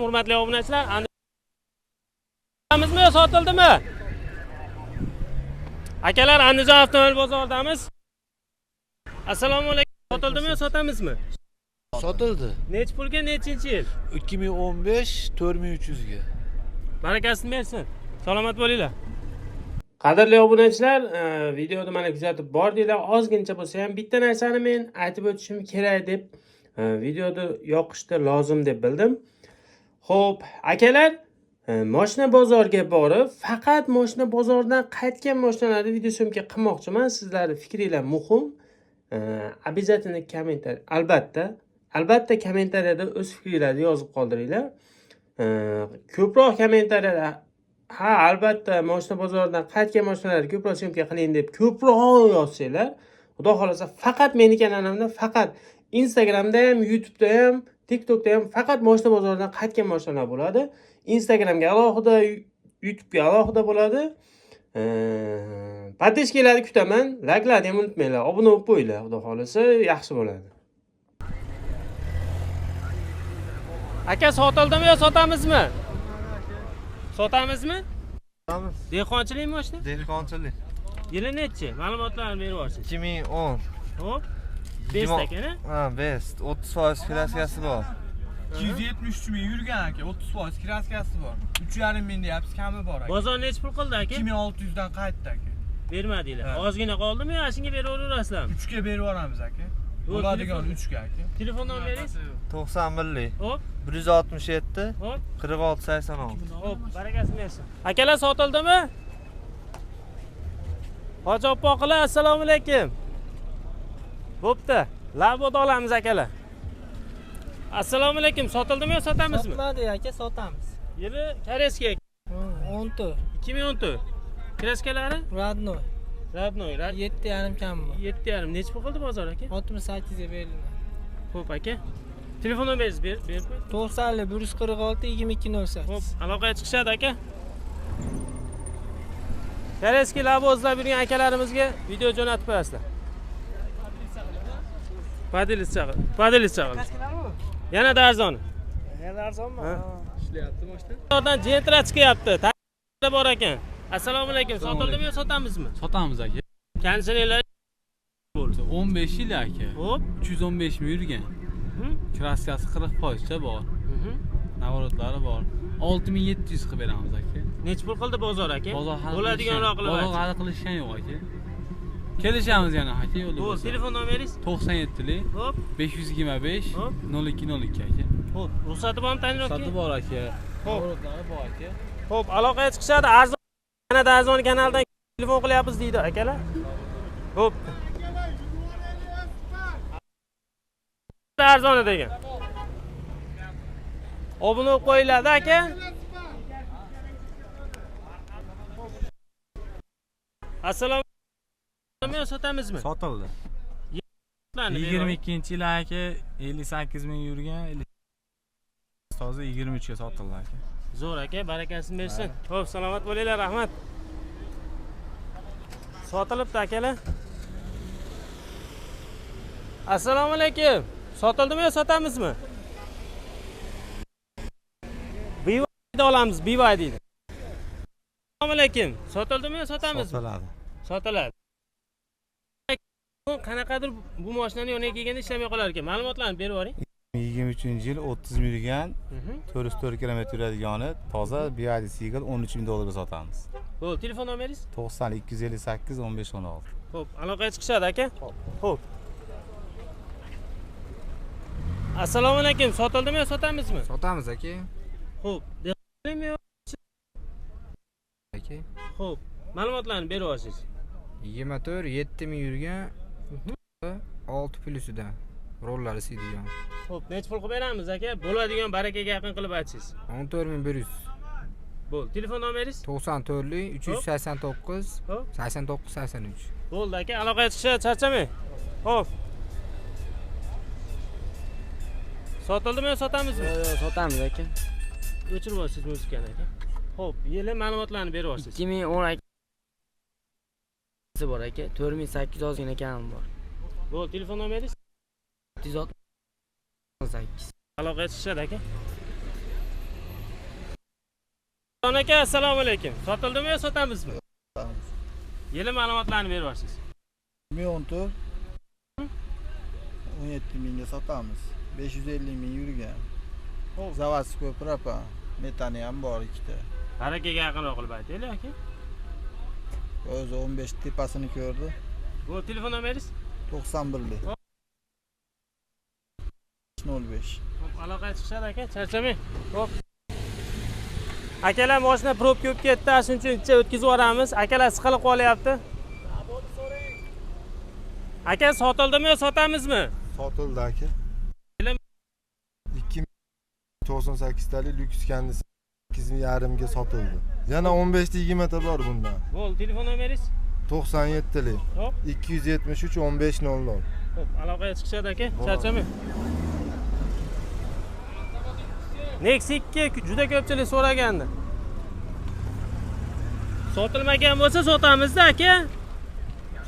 hurmatli obunachilar. Andijondamizmi yo sotildimi? Akalar, Andijon avtomobil bozoridamiz. Assalomu alaykum. Sotildimi yo sotamizmi? Sotildi. Nech pulga, nechinchi yil? 2015 4300 ga. Barakasini bersin. Salomat bo'linglar. Qadrli obunachilar, videoni mana kuzatib bordinglar. Ozgincha bo'lsa ham bitta narsani men aytib o'tishim kerak deb videoni yoqishni lozim deb bildim. Xo'p, akalar, mashina bozorga borib, faqat mashina bozoridan qaytgan mashinalarni video syomka qilmoqchiman. Sizlarning fikringlar muhim. Обязательно kommentariy. Albatta kommentariyada o'z fikringizni yozib qoldiringlar. Ko'proq kommentariyada ha, albatta mashina bozoridan qaytgan mashinalarni ko'proq syomka qiling deb ko'proq yozsanglar, xudo xolasa faqat meni kanalimda, faqat Instagramda ham, YouTube'da ham, TikTokda ham faqat mashina bozoridan qaytgan mashinalar bo'ladi. Instagramga alohida, YouTube'ga alohida bo'ladi. Podpishkalarni kutaman. Like'larni ham unutmanglar. Obuna bo'lib qo'yinglar, xudo xolasa yaxshi bo'ladi. Aka, sotildimi yo sotamizmi? Sotamizmi? Sotamiz. Dehqonchilikmi mashina? Dehqonchilik. Yili nechi? Ma'lumotlarni berib yuborsiz. 2010. Hop. Best akana? Ha, best. 30% kraskasi bor. 273 ming yurgan aka, 30% kraskasi bor. 3,5 ming deyapsiz, kami bor aka. Bozor nech pul qildi aka? 2600 dan qaytdi aka. Bermadinglar. Ozgina qoldimi yo shunga beraverasizlarmi? 3 ga berib yuboramiz aka. Bo'ladigan 3 ga aka. Telefon nomeringiz? 91lik. Hop. 167 Hop. 46 86. Hop, barakasini bersin. Akalar, sotildimi? Hoji oppoqilar, assalomu alaykum. Bo'pti. Labod olamiz akalar. Assalomu alaykum. Sotildimi yo sotamizmi? Sotmadi aka, sotamiz. Yili Koreskiya 14. 2014. Kraskalari? Radnoy. Radnoy. 7,5 kam bor. 7,5. Nech pul qildi bozor aka? 68 ga beriladi. Xo'p aka. Telefon nomeringizni berib qo'y. 90 146 2208. Xo'p, aloqaga chiqishadi aka. Koreskiy labozlab yurgan akalarimizga video jo'natib qo'yasizlar. Padilis chaqir. Yana arzoni. Yana arzonmi? Ishlayapti mashina. Oradan jentra chiqyapti. Ta'rifda bor ekan. Assalomu alaykum. Sotildimi yo sotamizmi? Sotamiz aka. Kondisionerlar bo'ldi. 15 yil aka. Hop. 315 ming yurgan. Kraskasi 40% bor. Navorotlari bor. 6700 qilib beramiz aka. Nech pul qildi bozor aka? Bozor hali Bo'ladiganroq qilib bozor hali qilishgan yo'q aka. Kelishamiz yana aka yo'lda bo'lsa. Telefon nomeringiz? 97lik Hop. 525 Hop. 0202 aka. Hop. Ruxsati bormi tayinroqqa? Ruxsati bor aka. Hop. Navorotlari bor aka. Hop, aloqaga chiqishadi. Arzon Kanada Arzon kanalidan telefon qilyapmiz deydi akalar. Hop. Arzon degan. Obuna bo'lib qo'yiladi aka. Assalomu alaykum. Sotamizmi? Sotildi. 22-yil aka 58 ming yurgan, hozir 23 ga sotildi aka. Zo'r aka, barakasini bersin. Xo'p, salomat bo'linglar, rahmat. Sotilibdi akalar. Assalomu alaykum. Sotildimi yo sotamizmi? BYD olamiz, BYD. Assalomu alaykum. Sotildimi yo sotamizmi? Sotiladi. Sotiladi. Qanaqadir bu mashinaning yoniga kelganda ishlamay qolar ekan. Ma'lumotlarni berib yuboring. 23-yil 30 ming yurgan, 404 kilometr yuradigani toza BYD Seagull 13 ming dollarga sotamiz. Bo'ldi, telefon nomeringiz? 90 258 15 16. Xo'p, aloqaga chiqishadi aka. Xo'p. Assalomu alaykum. Sotildimi yo sotamizmi? Sotamiz aka. Xo'p, dehqonmi yo? Aka. Xo'p, ma'lumotlarni berib yuborsiz. 24 7 ming yurgan 6 plyusidan. Rollari siydigan. Xo'p, nech pul qilib beramiz aka? Bo'ladigan barakaga yaqin qilib aytasiz. 14100. Bo'ldi, telefon nomeringiz? 94lik 389 Hop. 89 83. Bo'ldi aka, aloqaga chiqishga charchamang. Xo'p. Sotildimi yo sotamizmi? Sotamiz aka. O'chirib olsiz muzikani aka. Xo'p, yili ma'lumotlarni berib olsiz. 2010 aka bor aka, 4800 ozgina kam bor. Bo'ldi, telefon nomeringiz? 368. Aloqaga chiqishadi aka. Sulton aka, assalomu alaykum. Sotildimi yo sotamizmi? Yili ma'lumotlarni berib yuborsiz. 2014 17 mingga sotamiz. 550 ming yurgan. Zavadskoy propa. Metani ham bor ikkita. Harakaga yaqinroq qilib aytaylik aka. O'zi 15 tepasini ko'rdi. Bu telefon nomeringiz? 91lik. 05. Hop, aloqa chiqishadi aka, charchamang. Hop. Akalar mashina probka ko'p ketdi, shuning uchun ichga o'tkazib yuboramiz. Akalar siqilib qolyapti. Aka, sotildimi yo sotamizmi? Sotildi aka. Yili 2098 talik lyuks kandisi 8,5 ga sotildi. Yana 15 ta 20 ta bor bundan. Bo'l, telefon nomeringiz? 97 talik. Hop. 273 1500. Hop, aloqaga chiqishadi aka, charchamang. Nexus 2 juda ko'pchilik so'ragandi. Sotilmagan bo'lsa sotamizda aka.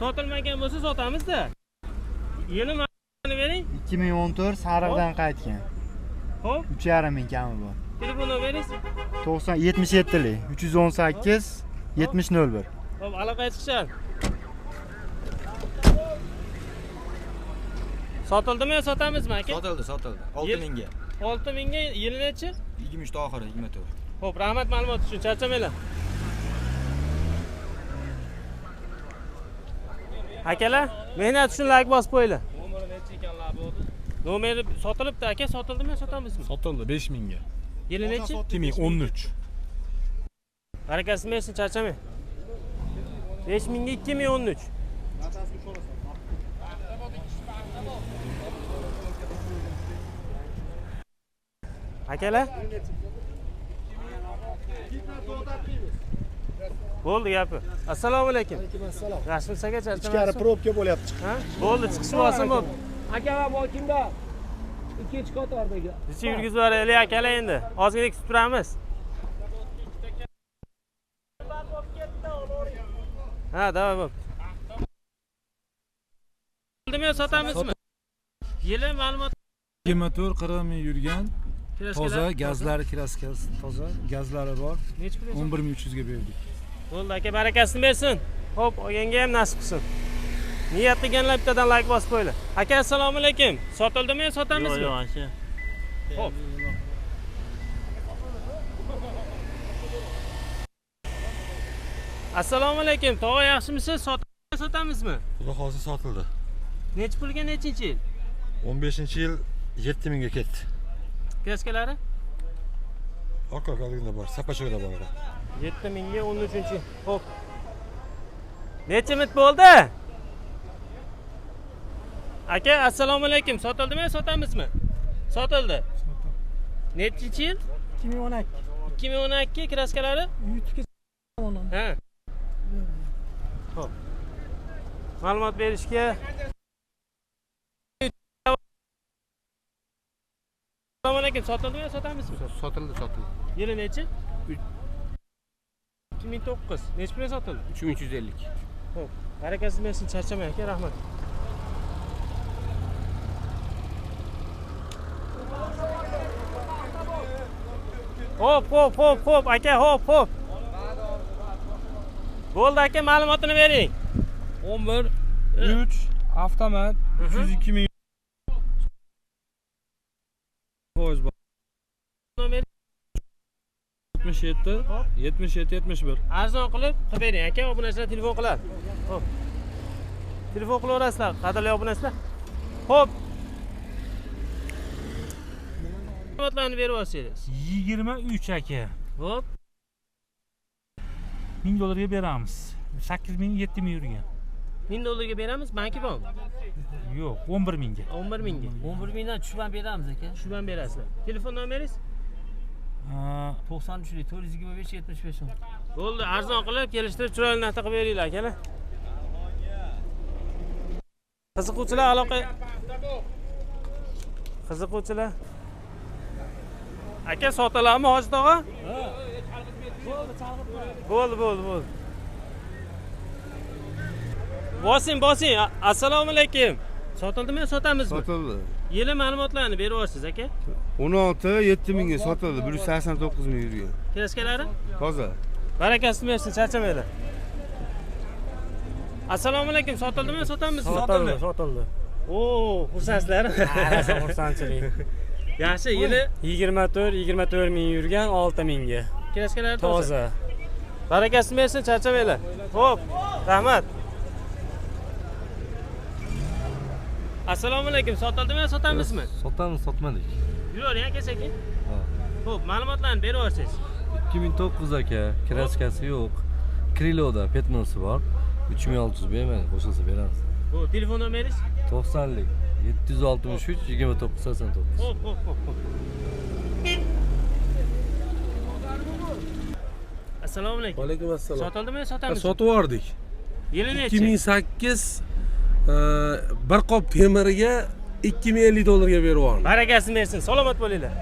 Sotilmagan bo'lsa sotamizda. Yili ma'lumotini bering. 2014 sariqdan qaytgan. Hop, 3,5 ming kami bor. telefon nomeringiz? 77lik 318 7001. Hop, aloqaga chiqishadi. Sotildimi yo sotamizmi aka? Sotildi. 6 mingga. 6 mingga yili nechi? 23 ta oxiri 24. Hop, rahmat ma'lumot uchun, charchamanglar. Akalar, mehnat uchun like bosib qo'yinglar. Nomeri necha ekanlar bo'ldi? Nomeri sotilibdi aka, sotildimi yo sotamizmi? Sotildi 5 mingga. Yili nechi? 2013. Harakatini bersin, charchamang. 5 mingga 2013. Akalar? Bo'ldi gapi. Assalomu alaykum. Assalom. Yaxshimisiz aka, charchamaysiz? Ichkari probka bo'lyapti. Ha? Bo'ldi, chiqish bo'lsin bu. Aka va bu kimda? Ikkinchi qatordagi. Bizni yurgizib yuboraylik akalar endi. Ozgina kutib turamiz. Ha, davay bo'p. Soldimi yo sotamizmi? Yili ma'lumot 24-40 ming yurgan. kirasizlar. Toza gazlari kraskasi toza, gazlari bor. Necha pul? 11300 ga berdik. Bo'ldi aka, barakasini bersin. Xo'p, olganga ham nasib qilsin. Niyat qilganlar bittadan like bosib qo'yinglar. Aka, assalomu alaykum. Sotildimi yo sotamizmi? Yo'q, aka. Xo'p. Assalomu alaykum. Tog'a yaxshimisiz? Sotamizmi? Xudo xohlasa sotildi. Necha pulga nechinchi yil? 15-yil 7 mingga ketdi. Kraskalari? Oqoqligida bor, sapachada bor. 7 mingga 13-chi. Xo'p. Necha mit bo'ldi? Aka, assalomu alaykum. Sotildimi yo sotamizmi? Sotildi. Nechinchi yil? 2012. 2012 kraskalari? Ha. Xo'p. Ma'lumot berishga Assalomu alaykum. Sotildimi yo sotamizmi? Sotildi. Yili nechi? 2009. Necha pulga sotildi? 3350. Xo'p. Harakatini bersin, charchamang aka, rahmat. Hop, aka, hop. Bo'ldi aka, ma'lumotini bering. 11 3 avtomat 302 ming foiz bor. Nomer 77 71. arzon qilib bering aka, obunachilar telefon qiladi. Xo'p. Telefon qilaverasizlar, qadrli obunachilar. Xo'p. Ma'lumotlarni berib olsangiz. 23 aka. Xo'p. $1000 ga beramiz. 8000 7000 yurgan. $1000 beramiz, banki bormi? Yo'q, 11 mingga. 11 mingga. 11 mingdan tushib ham beramiz aka. Tushib ham berasizlar. Telefon nomeringiz? 93 425 75. Bo'ldi, arzon qilib kelishtirib chiroyli narsa qilib beringlar akalar. Qiziquvchilar aloqa. Qiziquvchilar. Aka, sotiladimi Hoji tog'a? Bo'ldi. Bosing. Assalomu alaykum. Sotildimi yo sotamizmi? Sotildi. Yili ma'lumotlarni berib yuborsiz aka. 16 7 mingga sotildi. 189 ming yurgan. Kiraskalari? Toza. Barakasini bersin, charchamaylar. Assalomu alaykum, sotildimi, sotamizmi? Sotildi. Oo, xursandsilar. Xursandchilik. Yaxshi, yili 24 ming yurgan 6 mingga. kiraskalari Toza. Barakasini bersin, charchamaylar. Xo'p, rahmat. Assalomu alaykum, sotildimi, sotamizmi? Sotamiz, sotmadik. Yuravering aka sekin. Xo'p, ma'lumotlarni berib yuborsangiz. 2009 aka, kraskasi yo'q. Kriloda petnosi bor. 3600 bermaydi, qo'shilsa beramiz. Bu telefon nomeringiz? 90lik 763 29 89. Xo'p. Assalomu alaykum. Alaykum assalom. Sotildimi, sotamizmi? Sotib yubordik. Yili nechi? 2008 bir qop temiriga 2050 dollarga berib yubordim. Barakasini bersin, salomat bo'linglar.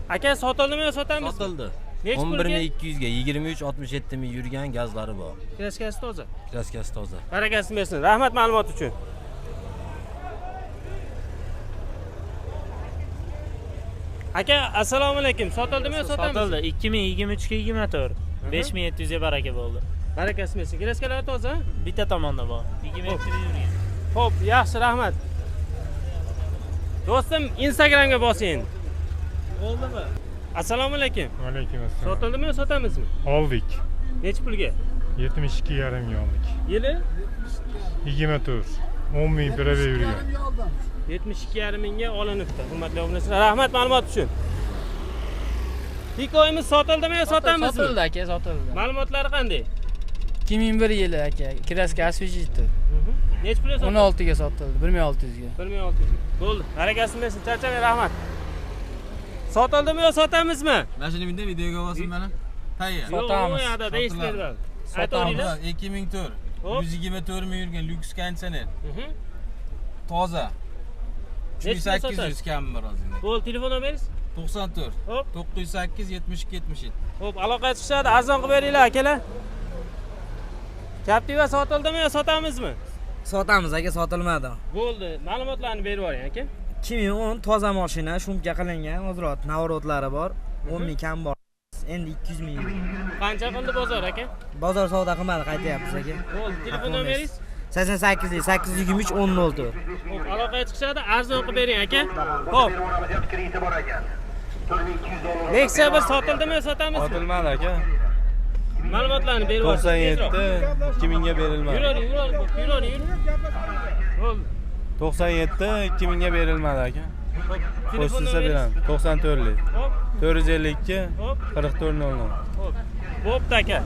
Aka, sotildimi, sotamizmi? Sotildi. Nechi pulga? 11200 ga 23-67 ming yurgan gazlari bor. Kraskasi toza. Kraskasi toza. Barakasini bersin. Rahmat ma'lumot uchun. Aka, assalomu alaykum. Sotildimi, sotamizmi? Sotildi. 2023 ga 24. 5700 ga baraka bo'ldi. Barakasini bersin. Kraskalari toza? Bitta tomonda bor. 2700 ga yurgan. Xo'p, yaxshi, rahmat. Do'stim, Instagramga bosing. Bo'ldimi? Assalomu alaykum. Alaykum assalom. Sotildimi, sotamizmi? Oldik. Nechi pulga? 72,5 ming oldik. Yili 24. 10 ming birava yurgan. 72,5 mingga olinibdi. Hurmatli obunachilar, rahmat ma'lumot uchun. Pikoyimiz sotildimi, sotamizmi? Sotildi aka, sotildi. Ma'lumotlari qanday? 2001 yili aka, kraskasi vijitdi. Nechi pulga sotildi? 16 ga sotildi, 1600 ga. 1600. Bo'ldi. Barakasini bersin, charchamang, rahmat. Sotildimi yo sotamizmi? Mana shuni bitta videoga olsin mana. Tayyor. Sotamiz. Yo'q, yo'qda deyishlar. Aytavringlar. 2004. Hop. 124 ming yurgan lyuks konditsioner. Mhm. Toza. Nechi pulga sotasiz? 800 kami bor hozir. Bo'ldi, telefon nomeringiz? 94. Hop. 908 72 77. Xo'p, aloqa chiqishadi. Arzon qilib beringlar, akalar. Captiva sotildimi yo sotamizmi? Sotamiz aka, sotilmadi. Bo'ldi. Ma'lumotlarni berib yuboring, aka. 2010 toza mashina, shumka qilingan, ozroq navrotlari bor. 10 ming kam bor. Endi 200 ming. Qancha qildi bozor, aka? Bozor savdo qilmadi, qaytyapmiz aka. Bo'ldi. Telefon nomeringiz? 88 823 1004. Xo'p, aloqaga chiqishadi. Arzon qilib bering, aka. Xo'p. Nexia bir sotildimi, sotamizmi? Sotilmadi aka. Ma'lumotlarni berib yuborsangiz. 2000 ga berilmadi. Yuravering. Bo'ldi. 97 2000 ga berilmadi aka. Xo'p, telefon Qo'shilsa nomeringiz? beramiz. 94lik. Hop, 452 hop, 4400. hop. Bo'pti, aka.